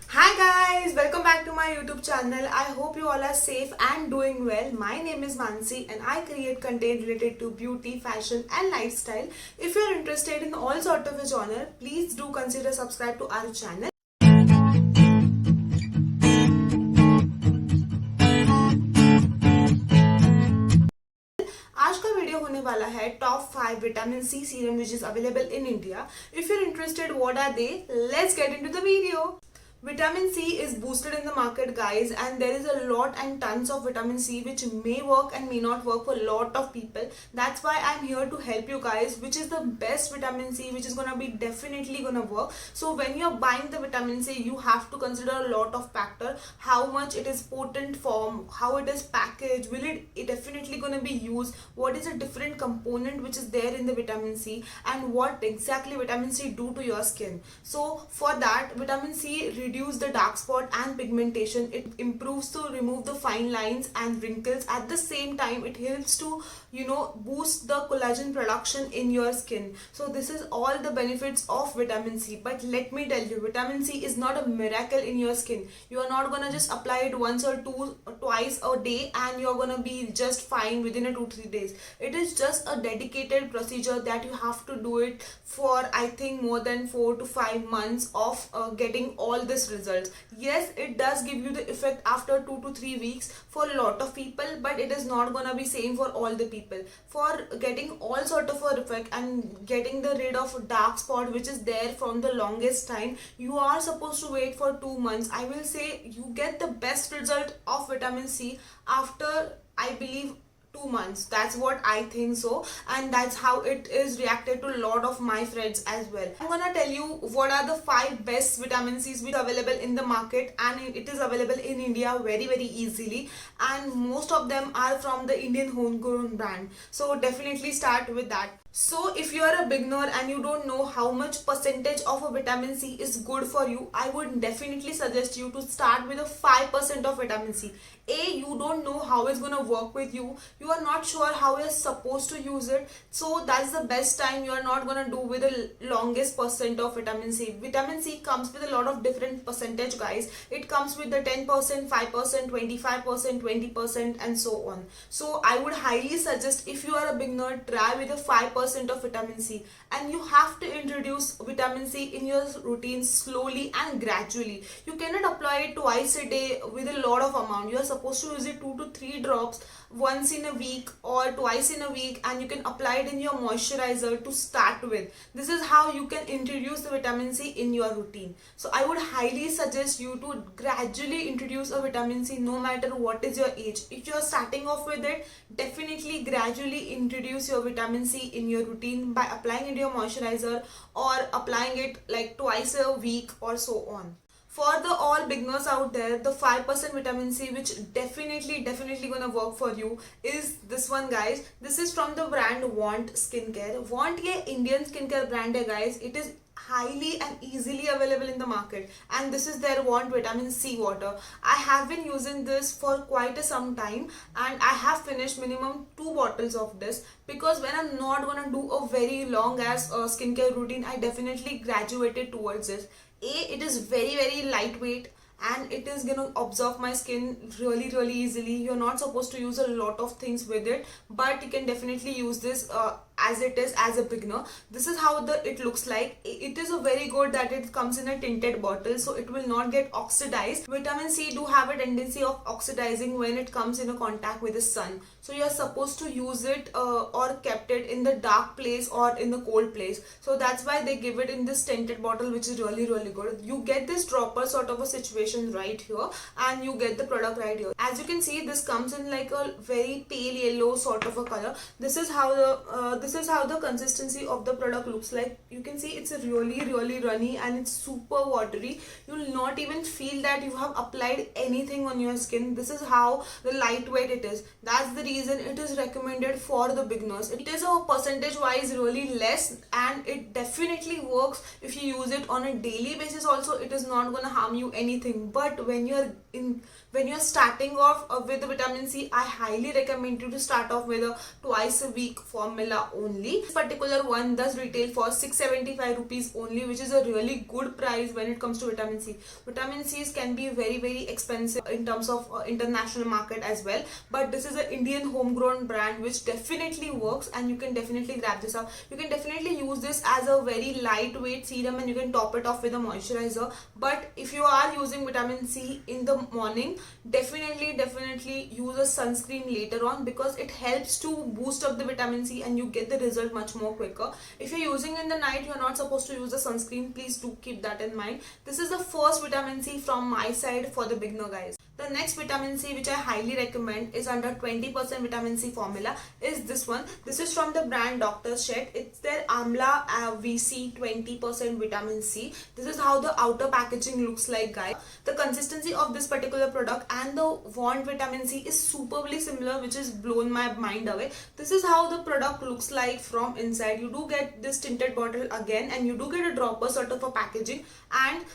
Hi guys, welcome back to my YouTube channel. I hope you all are safe and doing well. My name is Mansi and I create content related to beauty, fashion and lifestyle. If you are interested in all sort of a genre, please do consider subscribe to our channel. आज का video होने वाला है top 5 vitamin C serum which is available in India. If you are interested what are they, let's get into the video. Vitamin C is boosted in the market, guys, and there is a lot and tons of vitamin C which may work and may not work for a lot of people. That's why I'm here to help you guys, which is the best vitamin C which is gonna be definitely gonna work. So when you're buying the vitamin C, you have to consider a lot of factor: how much it is potent form, how it is packaged, will it definitely gonna be used, what is a different component which is there in the vitamin C, and what exactly vitamin C do to your skin. So for that, vitamin C reduce the dark spot and pigmentation. It improves to remove the fine lines and wrinkles. At the same time, it helps to boost the collagen production in your skin. So this is all the benefits of vitamin C. But let me tell you, vitamin C is not a miracle in your skin. You are not gonna just apply it once or twice a day and you're gonna be just fine within a 2-3 days. It is just a dedicated procedure that you have to do it for, I think, more than 4 to 5 months of getting all this results. Yes, it does give you the effect after 2 to 3 weeks for a lot of people, but it is not gonna be same for all the people. For getting all sort of a effect and getting the rid of dark spot which is there from the longest time, you are supposed to wait for 2 months. I will say you get the best result of vitamin C after, I believe, 2 months. That's what I think so, and that's how it is reacted to a lot of my friends as well. I'm gonna tell you what are the 5 best vitamin C's which are available in the market, and it is available in India very easily, and most of them are from the Indian homegrown brand. So definitely start with that. So if you are a beginner and you don't know how much percentage of a vitamin C is good for you, I would definitely suggest you to start with a 5% of vitamin C. You don't know how it's gonna work with you. You are not sure how you're supposed to use it. So that's the best time. You are not gonna do with the longest percent of vitamin C. Vitamin C comes with a lot of different percentage, guys. It comes with the 10%, 5%, 25%, 20%, and so on. So I would highly suggest, if you are a beginner, try with a 5% of vitamin C, and you have to introduce vitamin C in your routine slowly and gradually. You cannot apply it twice a day with a lot of amount. You are supposed to use it 2 to 3 drops once in a week or twice in a week, and you can apply it in your moisturizer to start with. This is how you can introduce the vitamin C in your routine. So I would highly suggest you to gradually introduce a vitamin C no matter what is your age. If you are starting off with it, definitely gradually introduce your vitamin C in your routine by applying it to your moisturizer or applying it like twice a week or so on. For the all beginners out there, the 5% vitamin C which definitely gonna work for you is this one, guys. This is from the brand Want Skincare. Want ye Indian skincare brand hai, guys. It is highly and easily available in the market, and this is their Want vitamin C water. I have been using this for quite some time, and I have finished minimum 2 bottles of this, because when I'm not gonna do a very long as skincare routine, I definitely graduated towards this. It is very lightweight, and it is gonna absorb my skin really easily. You're not supposed to use a lot of things with it, but you can definitely use this as it is as a beginner. This is how it looks like. It is a very good that it comes in a tinted bottle, so it will not get oxidized. Vitamin C do have a tendency of oxidizing when it comes in a contact with the sun, so you are supposed to use it or kept it in the dark place or in the cold place. So that's why they give it in this tinted bottle, which is really good. You get this dropper sort of a situation right here, and you get the product right here. As you can see, this comes in like a very pale yellow sort of a color. This is how the consistency of the product looks like. You can see it's really runny, and it's super watery. You will not even feel that you have applied anything on your skin. This is how the lightweight it is. That's the reason it is recommended for the beginners. It is a percentage wise really less, and it definitely works if you use it on a daily basis also. It is not gonna harm you anything. But when you're starting off with the vitamin C, I highly recommend you to start off with a twice a week formula only. This particular one does retail for 675 rupees only, which is a really good price when it comes to vitamin C. Vitamin C's can be very expensive in terms of international market as well, but this is an Indian homegrown brand which definitely works, and you can definitely grab this up. You can definitely use this as a very lightweight serum, and you can top it off with a moisturizer. But if you are using vitamin C in the morning, definitely use a sunscreen later on, because it helps to boost up the vitamin C and you get the result much more quicker. If you're using in the night, you're not supposed to use the sunscreen. Please do keep that in mind. This is the first vitamin C from my side for the beginner guys. The next vitamin C which I highly recommend is under 20% vitamin C formula is this one. This is from the brand Dr. Sheth. It's their Amla VC 20% vitamin C. This is how the outer packaging looks like guys. The consistency of this particular product and the Wand vitamin C is superbly similar, which has blown my mind away. This is how the product looks like from inside. You do get this tinted bottle again, and you do get a dropper sort of a packaging, and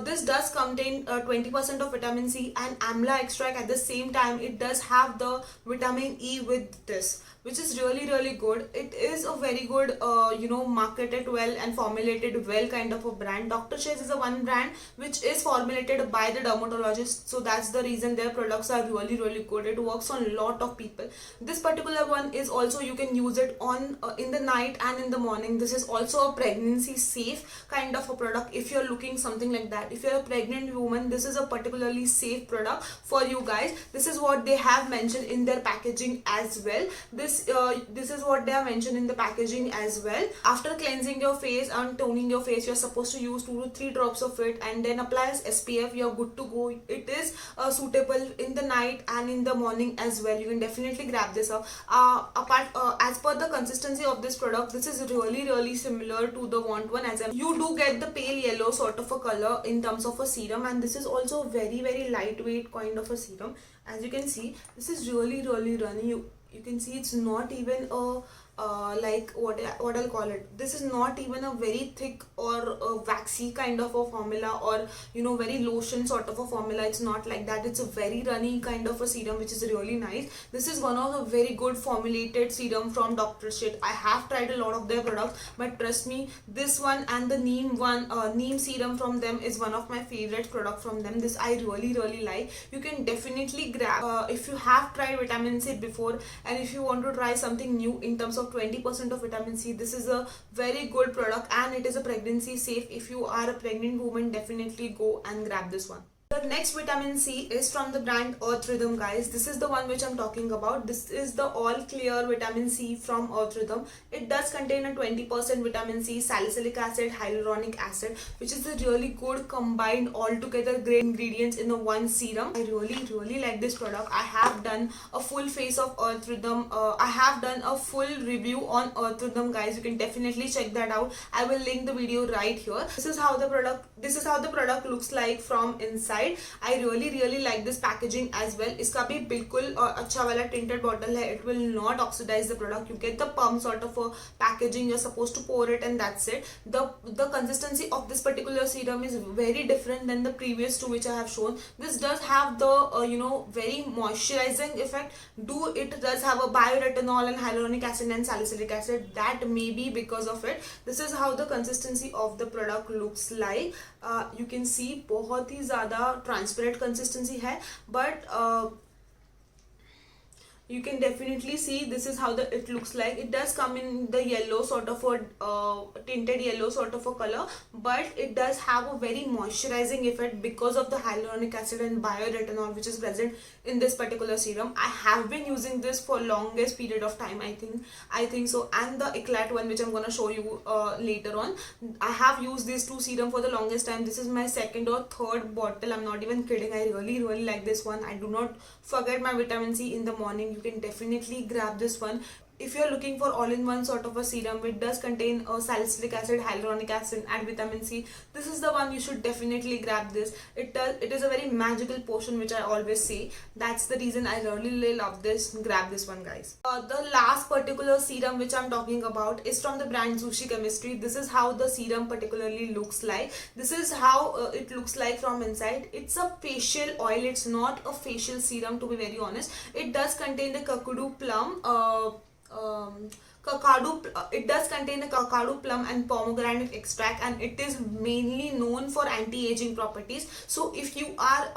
this does contain 20% of vitamin C and amla extract. At the same time, it does have the vitamin E with this, which is really good. It is a very good marketed well and formulated well kind of a brand. Dr. Sheth is a one brand which is formulated by the dermatologist, so that's the reason their products are really good. It works on a lot of people. This particular one is also, you can use it on in the night and in the morning. This is also a pregnancy safe kind of a product. If you're looking something like that, if you're a pregnant woman, this is a particularly safe product for you guys. This is what they have mentioned in their packaging as well. This is what they have mentioned in the packaging as well. After cleansing your face and toning your face, you're supposed to use 2 to 3 drops of it and then apply as SPF. You're good to go. It is suitable in the night and in the morning as well. You can definitely grab this up. As per the consistency of this product, this is really similar to the Wand one. You do get the pale yellow sort of a color in terms of a serum, and this is also very lightweight kind of a serum. As you can see, this is really runny. You can see it's not even a like what I'll call it. This is not even a very thick or a waxy kind of a formula, or very lotion sort of a formula. It's not like that. It's a very runny kind of a serum, which is really nice. This is one of the very good formulated serum from Dr. Sheth. I have tried a lot of their products, but trust me, this one and the neem serum from them is one of my favorite product from them. This I really like. You can definitely grab if you have tried vitamin C before, and if you want to try something new in terms of 20% of vitamin C, this is a very good product, and it is a pregnancy safe. If you are a pregnant woman, definitely go and grab this one. The next vitamin C is from the brand Earth Rhythm guys. This is the one which I'm talking about. This is the all clear vitamin C from Earth Rhythm. It does contain a 20% vitamin C, salicylic acid, hyaluronic acid, which is a really good combined altogether great ingredients in the one serum. I really like this product. I have done a full face of Earth Rhythm. I have done a full review on Earth Rhythm guys. You can definitely check that out. I will link the video right here. This is how the product looks like from inside. I really like this packaging as well. इसका भी बिल्कुल अच्छा वाला tinted bottle है. It will not oxidize the product. You get the pump sort of a packaging. You're supposed to pour it and that's it. The consistency of this particular serum is very different than the previous two which I have shown. This does have the very moisturizing effect. It does have a bioretinol and hyaluronic acid and salicylic acid. That may be because of it. This is how the consistency of the product looks like. You can see बहुत ही ज़्यादा transparent consistency है, but you can definitely see this is how it looks like. It does come in the yellow sort of a tinted yellow sort of a color, but it does have a very moisturizing effect because of the hyaluronic acid and bioretinol which is present in this particular serum. I have been using this for longest period of time. I think so. And the Eclat one which I'm gonna show you later on, I have used these two serum for the longest time. This is my second or third bottle. I'm not even kidding. I really like this one. I do not forget my vitamin C in the morning. You can definitely grab this one. If you're looking for all-in-one sort of a serum, it does contain salicylic acid, hyaluronic acid and vitamin C. This is the one you should definitely grab this. It is a very magical potion which I always say. That's the reason I really love this. Grab this one guys. The last particular serum which I'm talking about is from the brand Zushi Chemistry. This is how the serum particularly looks like. This is how it looks like from inside. It's a facial oil. It's not a facial serum, to be very honest. It does contain the kakadu plum It does contain a cacao plum and pomegranate extract, and it is mainly known for anti-aging properties. So if you are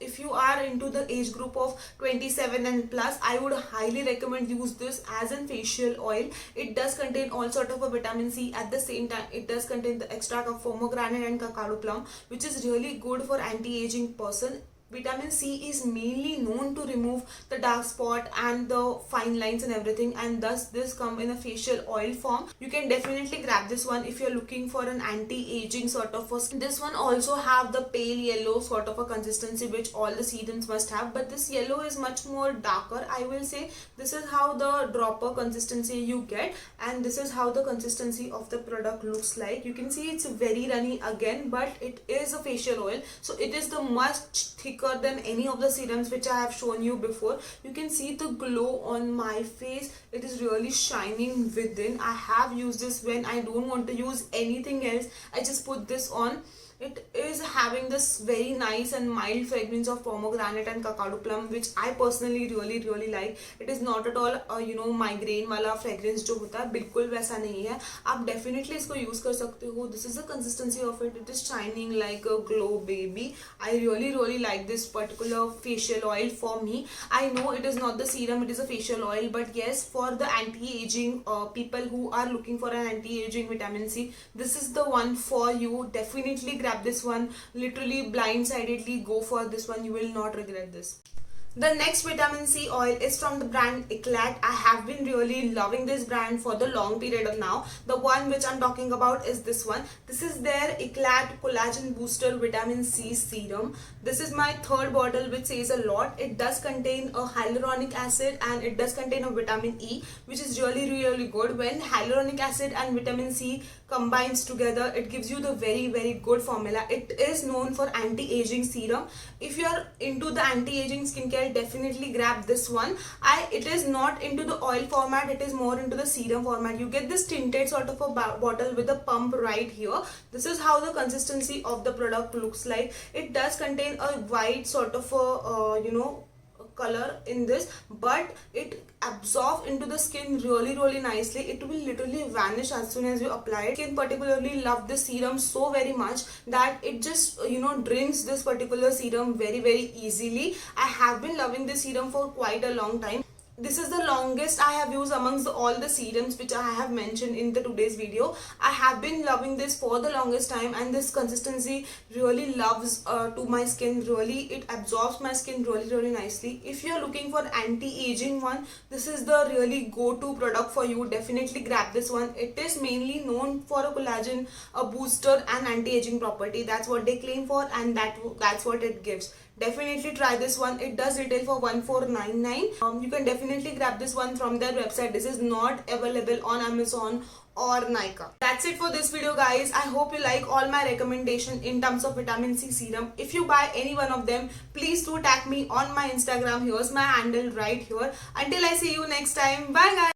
if you are into the age group of 27 and plus, I would highly recommend use this as a facial oil. It does contain all sort of a vitamin C. At the same time, it does contain the extract of pomegranate and cacao plum, which is really good for anti-aging person. Vitamin C is mainly known to remove the dark spot and the fine lines and everything, and thus this come in a facial oil form. You can definitely grab this one if you're looking for an anti-aging sort of a skin. This one also have the pale yellow sort of a consistency which all the serums must have, but this yellow is much more darker. I will say this is how the dropper consistency you get, and this is how the consistency of the product looks like. You can see it's very runny again, but it is a facial oil, so it is the much thicker than any of the serums which I have shown you before. You can see the glow on my face. It is really shining within. I have used this when I don't want to use anything else. I just put this on. It is having this very nice and mild fragrance of pomegranate and cacao plum, which I personally really like. It is not at all migraine वाला fragrance जो होता है, बिल्कुल वैसा नहीं है. आप definitely इसको use कर सकते हो. This is the consistency of it. It is shining like a glow baby. I really like this particular facial oil for me. I know it is not the serum, it is a facial oil, but yes, for the anti-aging people who are looking for an anti-aging vitamin C, this is the one for you. Definitely grab this one. Literally blindsidedly go for this one. You will not regret this. The next vitamin C oil is from the brand Eclat. I have been really loving this brand for the long period of now. The one which I'm talking about is this one. This is their Eclat Collagen Booster Vitamin C Serum. This is my third bottle, which says a lot. It does contain a hyaluronic acid and it does contain a vitamin E, which is really good. When hyaluronic acid and vitamin C combines together, it gives you the very good formula. It is known for anti-aging serum. If you are into the anti-aging skincare, definitely grab this one. It is not into the oil format, it is more into the serum format. You get this tinted sort of a bottle with a pump right here. This is how the consistency of the product looks like. It does contain a white sort of a color in this, but it absorbs into the skin really nicely. It will literally vanish as soon as you apply it. Skin particularly love this serum so very much that it just drinks this particular serum very easily. I have been loving this serum for quite a long time. This is the longest I have used amongst all the serums which I have mentioned in the today's video. I have been loving this for the longest time, and this consistency really loves to my skin. Really, it absorbs my skin really nicely. If you are looking for anti-aging one, this is the really go-to product for you. Definitely grab this one. It is mainly known for a collagen, a booster and anti-aging property. That's what they claim for, and that's what it gives. Definitely try this one. It does retail for 1499. You can definitely grab this one from their website. This is not available on Amazon or Nykaa. That's it for this video, guys. I hope you like all my recommendation in terms of vitamin C serum. If you buy any one of them, please do tag me on my Instagram. Here's my handle right here. Until I see you next time. Bye guys.